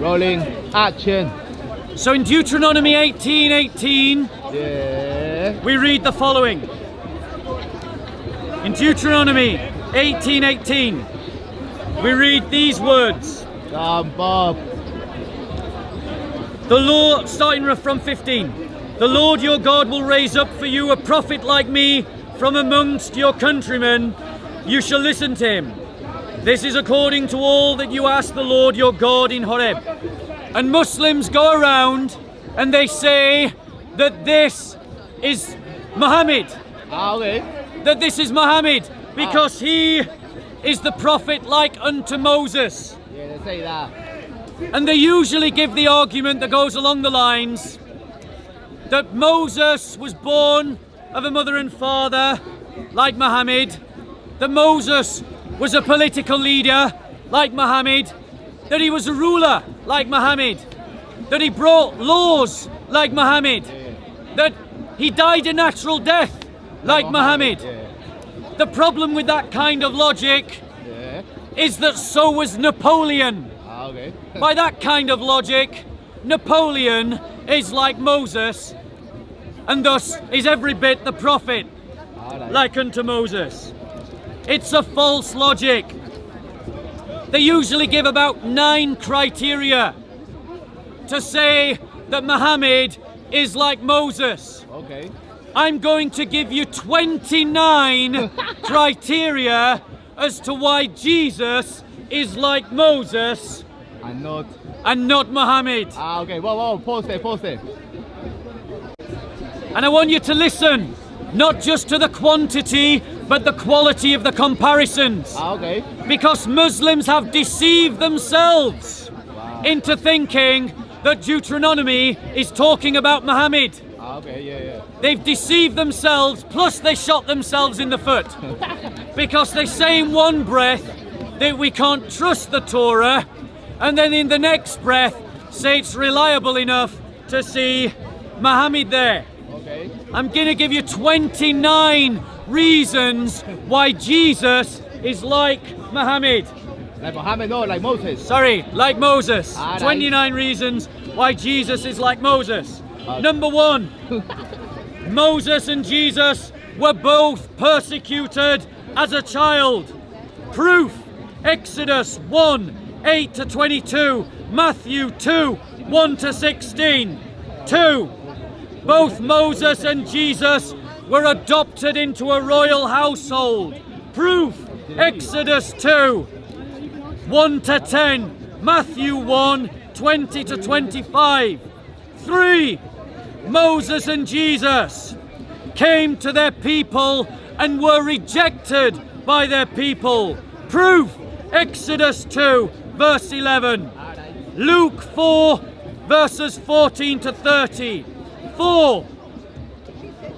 Rolling. Action. So in Deuteronomy 18:18, Yeah. we read the following. In Deuteronomy 18:18, we read these words. Bob. The Lord, starting from 15, the Lord your God will raise up for you a prophet like me from amongst your countrymen. You shall listen to him. This is according to all that you ask the Lord your God in Horeb. And Muslims go around and they say that this is Muhammad. Okay. That this is Muhammad because he is the prophet like unto Moses. Yeah, they say that. And they usually give the argument that goes along the lines that Moses was born of a mother and father like Muhammad, that Moses was a political leader like Muhammad, that he was a ruler like Muhammad, that he brought laws like Muhammad, that he died a natural death like Muhammad. The problem with that kind of logic is that so was Napoleon. Okay. By that kind of logic, Napoleon is like Moses and thus is every bit the prophet like unto Moses. It's a false logic. They usually give about 9 criteria to say that Muhammad is like Moses. Okay. I'm going to give you 29 criteria as to why Jesus is like Moses And not. Muhammad. Okay. Whoa. Pause there. And I want you to listen, not just to the quantity, but the quality of the comparisons. Okay. Because Muslims have deceived themselves into thinking that Deuteronomy is talking about Muhammad. Okay, yeah. They've deceived themselves, plus they shot themselves in the foot. Because they say in one breath that we can't trust the Torah, and then in the next breath say it's reliable enough to see Muhammad there. Okay. I'm going to give you 29 reasons why Jesus is like Muhammad. Like Muhammad, no, like Moses. Sorry, like Moses. Right. 29 reasons why Jesus is like Moses. Number 1, Moses and Jesus were both persecuted as a child. Proof, Exodus 1:8-22, Matthew 2:1-16. 2, both Moses and Jesus were adopted into a royal household. Proof, Exodus 2:1-10, Matthew 1:20-25. 3, Moses and Jesus came to their people and were rejected by their people. Proof, Exodus 2:11. Luke 4:14-30. 4,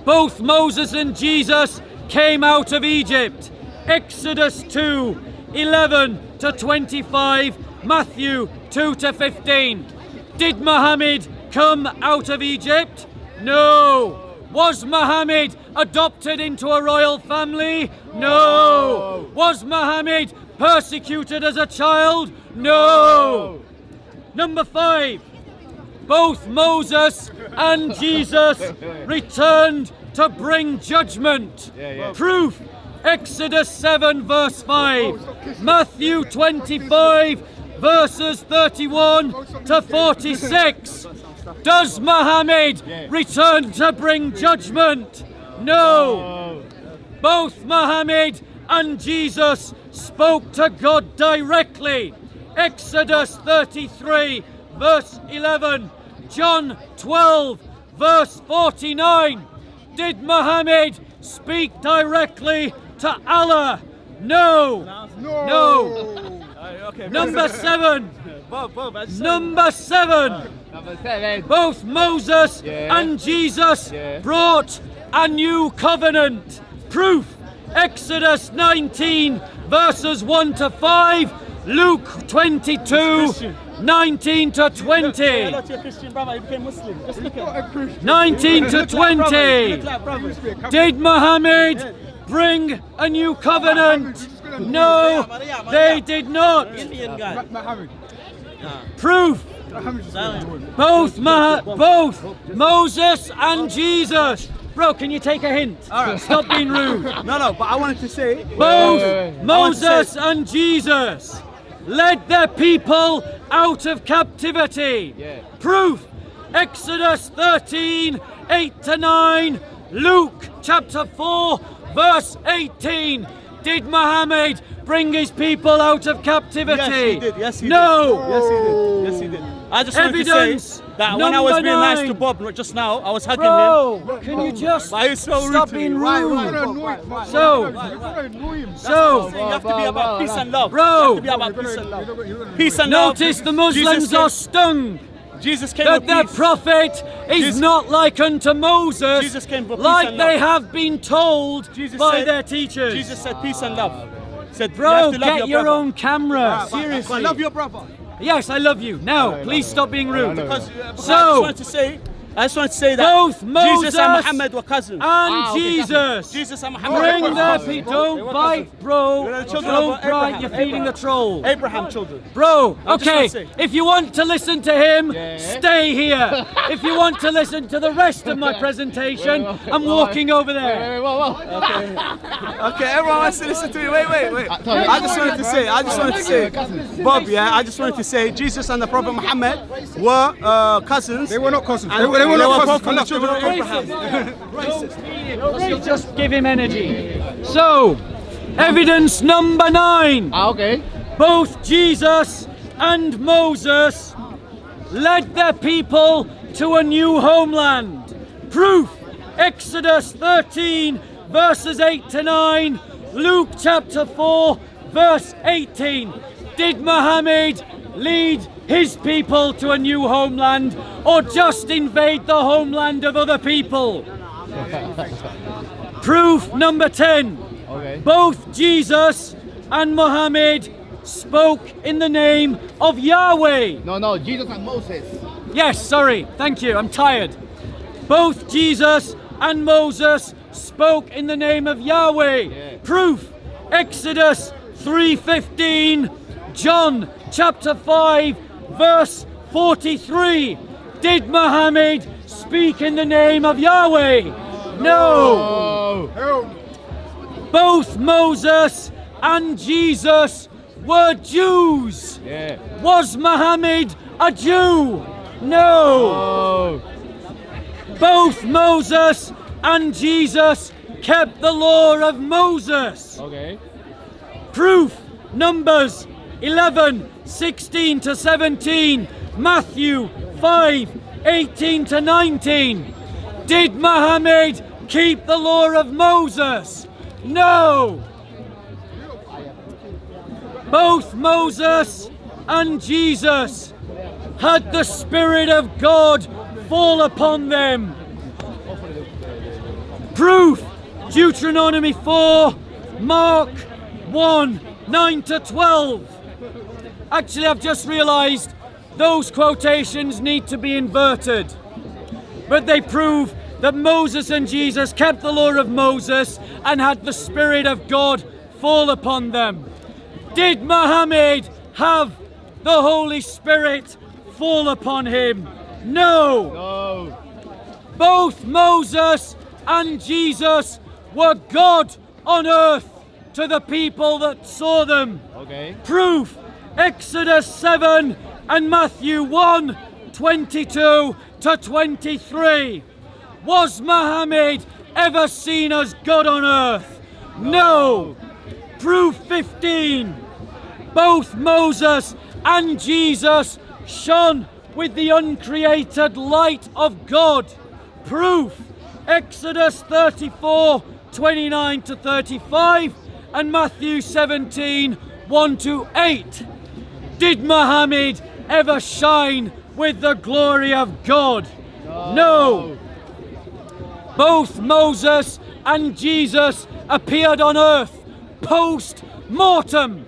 both Moses and Jesus came out of Egypt. Exodus 2:11-25, Matthew 2-15. Did Muhammad come out of Egypt? No. Was Muhammad adopted into a royal family? No. Was Muhammad persecuted as a child? No. Number 5, both Moses and Jesus returned to bring judgment. Proof, Exodus 7:5, Matthew 25:31-46. Does Muhammad return to bring judgment? No. Both Muhammad and Jesus spoke to God directly. Exodus 33:11, John 12:49. Did Muhammad speak directly to Allah? No. Number 7. Number 7. Both Moses and Jesus brought a new covenant. Proof, Exodus 19:1-5, Luke 22:19-20. 19-20. Did Muhammad bring a new covenant? No, they did not. Proof. Both Moses and Jesus. Bro, can you take a hint? All right. Stop being rude. No, but I wanted to say. Both Moses and Jesus led their people out of captivity. Yeah. Proof. Exodus 13, 8-9. Luke chapter 4, verse 18. Did Muhammad bring his people out of captivity? Yes, he did. Yes, he no. did. Yes, he did. Yes, he did. I just wanted to say that when I was being nice to Bob just now, I was hugging him. Can you just Why are you so stop rude to being me? rude? So, You have to be about peace and love. Bro. You have to be about peace and love. Peace and love. notice the Muslims are stung Jesus came that for their peace. prophet is Jesus- not like unto Moses, Jesus came for peace like and they love. have been told Jesus by said- their teachers. Jesus said peace and love. He said, you Bro, have to love get your your brother. own camera. I Seriously. love your brother. Yes, I love you. Now, please stop being rude. Because So, I just wanted to say that both Moses Jesus and Muhammad were cousins. and Jesus. Jesus and Muhammad Bring were the cousins. people. Don't bite, bro. They're the children Don't of bite. Abraham. You're feeding the troll. Abraham children. Bro, I just okay, want to say- if you want to listen to him, stay here. If you want to listen to the rest of my presentation, I'm walking over there. Okay, everyone wants to listen to me. Wait. I just wanted to say, Bob, I just wanted to say, Jesus and the Prophet Muhammad were cousins. They were not cousins. And They were not both from the cousins. children of Abraham. Just give him energy. So, evidence number 9. Okay. Both Jesus and Moses led their people to a new homeland. Proof. Exodus 13, verses 8-9. Luke chapter 4, verse 18. Did Muhammad lead his people to a new homeland, or just invade the homeland of other people? Proof number 10. Okay. Both Jesus and Muhammad spoke in the name of Yahweh. No, Jesus and Moses. Yes, sorry, thank you, I'm tired. Both Jesus and Moses spoke in the name of Yahweh. Yeah. Proof. Exodus 3:15, John chapter 5, verse 43. Did Muhammad speak in the name of Yahweh? No. Both Moses and Jesus were Jews. Yeah. Was Muhammad a Jew? No. Both Moses and Jesus kept the law of Moses. Okay. Proof. Numbers 11, 16-17. Matthew 5, 18-19. Did Muhammad keep the law of Moses? No. Both Moses and Jesus had the Spirit of God fall upon them. Proof. Deuteronomy 4, Mark 1, 9-12. Actually, I've just realized those quotations need to be inverted. But they prove that Moses and Jesus kept the law of Moses and had the Spirit of God fall upon them. Did Muhammad have the Holy Spirit fall upon him? No. No. Both Moses and Jesus were God on earth to the people that saw them. Okay. Proof. Exodus 7 and Matthew 1, 22-23. Was Muhammad ever seen as God on earth? No. Proof 15. Both Moses and Jesus shone with the uncreated light of God. Proof. Exodus 34, 29-35 and Matthew 17, 1-8. Did Muhammad ever shine with the glory of God? No. Both Moses and Jesus appeared on earth post-mortem.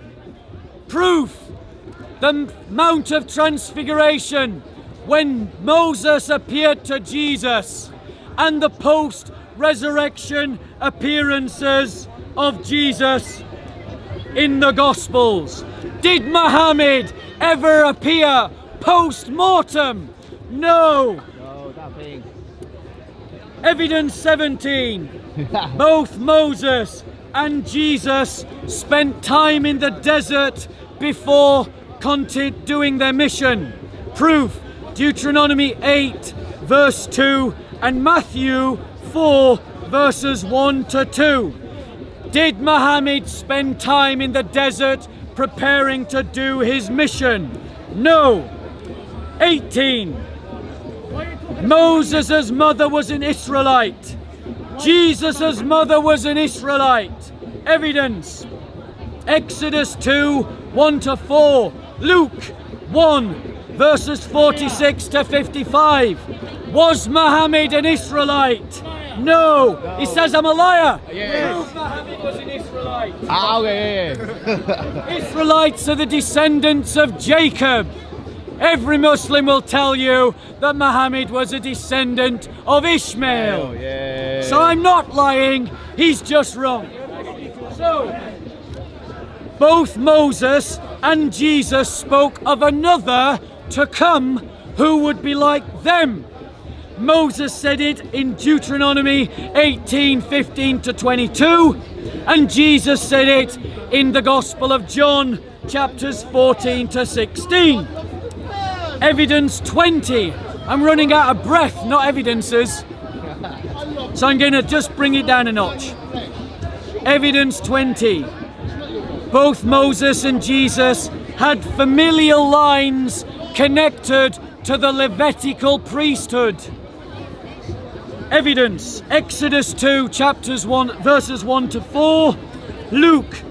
Proof. The Mount of Transfiguration, when Moses appeared to Jesus, and the post-resurrection appearances of Jesus in the Gospels. Did Muhammad ever appear post-mortem? No. No, nothing. Evidence 17. Both Moses and Jesus spent time in the desert before doing their mission. Proof: Deuteronomy 8 verse 2 and Matthew 4 verses 1 to 2. Did Muhammad spend time in the desert preparing to do his mission? No. 18. Moses' mother was an Israelite. Jesus' mother was an Israelite. Evidence: Exodus 2 1 to 4, Luke 1 verses 46 to 55. Was Muhammad an Israelite? No. He says I'm a liar. Yes. Muhammad was an Israelite. Ah, okay, yeah. Israelites are the descendants of Jacob. Every Muslim will tell you that Muhammad was a descendant of Ishmael. Yeah. So I'm not lying, he's just wrong. So, both Moses and Jesus spoke of another to come who would be like them. Moses said it in Deuteronomy 18:15 to 22, and Jesus said it in the Gospel of John, chapters 14 to 16. Evidence 20. I'm running out of breath, not evidences. So I'm going to just bring it down a notch. Evidence 20. Both Moses and Jesus had familial lines connected to the Levitical priesthood. Evidence: Exodus 2, chapters 1, verses 1 to 4, Luke,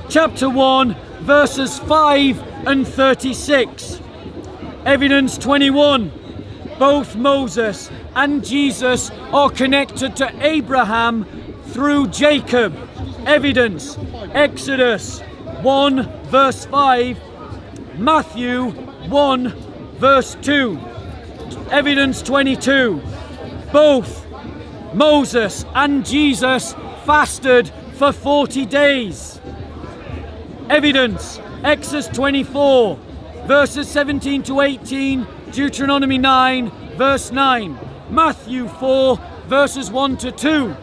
chapter 1, verses 5 and 36. Evidence 21. Both Moses and Jesus are connected to Abraham through Jacob. Evidence: Exodus 1, verse 5, Matthew 1, verse 2. Evidence 22. Both Moses and Jesus fasted for 40 days. Evidence: Exodus 24, verses 17 to 18, Deuteronomy 9, verse 9, Matthew 4, verses 1 to 2.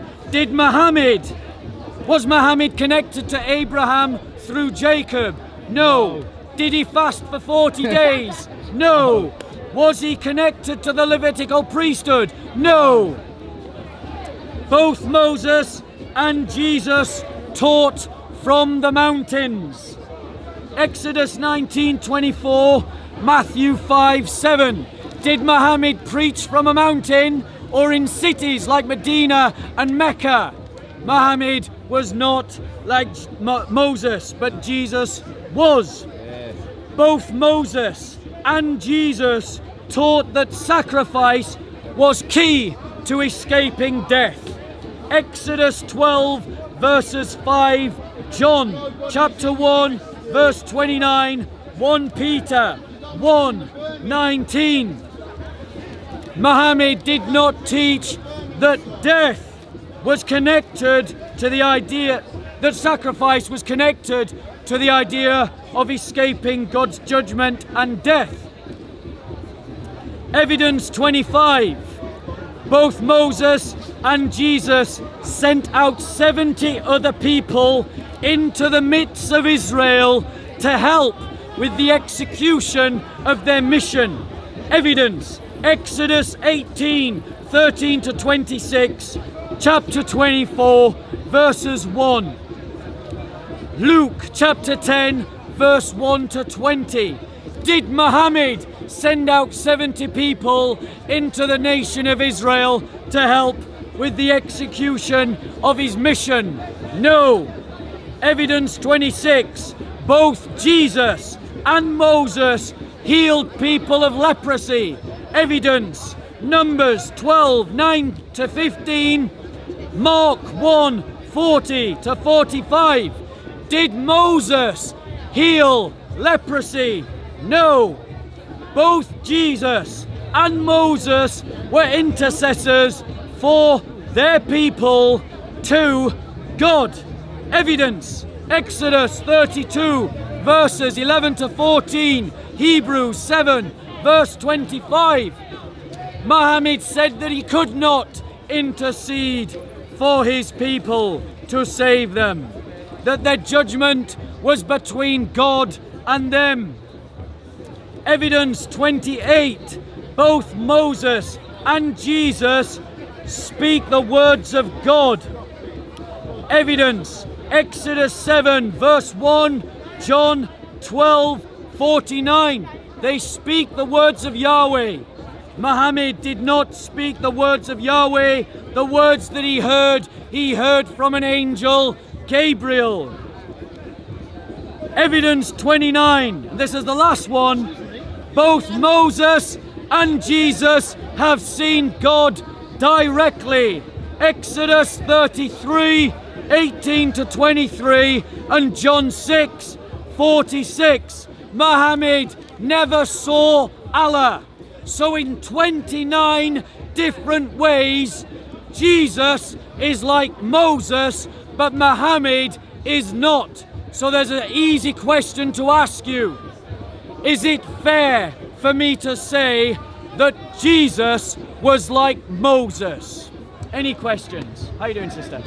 Was Muhammad connected to Abraham through Jacob? No. Did he fast for 40 days? No. Was he connected to the Levitical priesthood? No. Both Moses and Jesus taught from the mountains. Exodus 19:24, Matthew 5:7. Did Muhammad preach from a mountain or in cities like Medina and Mecca? Muhammad was not like Moses, but Jesus was. Yes. Both Moses and Jesus taught that sacrifice was key to escaping death. Exodus 12 verses 5, John chapter 1 verse 29, 1 Peter 1:19. Muhammad did not teach that death was connected to the idea that sacrifice was connected to the idea of escaping God's judgment and death. Evidence 25. Both Moses and Jesus sent out 70 other people into the midst of Israel to help with the execution of their mission. Evidence: Exodus 18:13 to 26, chapter 24, verses 1. Luke chapter 10, verse 1 to 20. Did Muhammad send out 70 people into the nation of Israel to help with the execution of his mission? No. Evidence 26. Both Jesus and Moses healed people of leprosy. Evidence: Numbers 12:9 to 15, Mark 1:40 to 45. Did Moses heal leprosy? No. Both Jesus and Moses were intercessors for their people to God. Evidence: Exodus 32 verses 11 to 14, Hebrews 7, verse 25. Muhammad said that he could not intercede for his people to save them, that their judgment was between God and them. Evidence 28, both Moses and Jesus speak the words of God. Evidence, Exodus 7, verse 1, John 12, 49. They speak the words of Yahweh. Muhammad did not speak the words of Yahweh. The words that he heard from an angel, Gabriel. Evidence 29, this is the last one. Both Moses and Jesus have seen God directly. Exodus 33, 18 to 23, and John 6, 46. Muhammad never saw Allah. So in 29 different ways, Jesus is like Moses, but Muhammad is not. So there's an easy question to ask you. Is it fair for me to say that Jesus was like Moses? Any questions? How you doing, sister?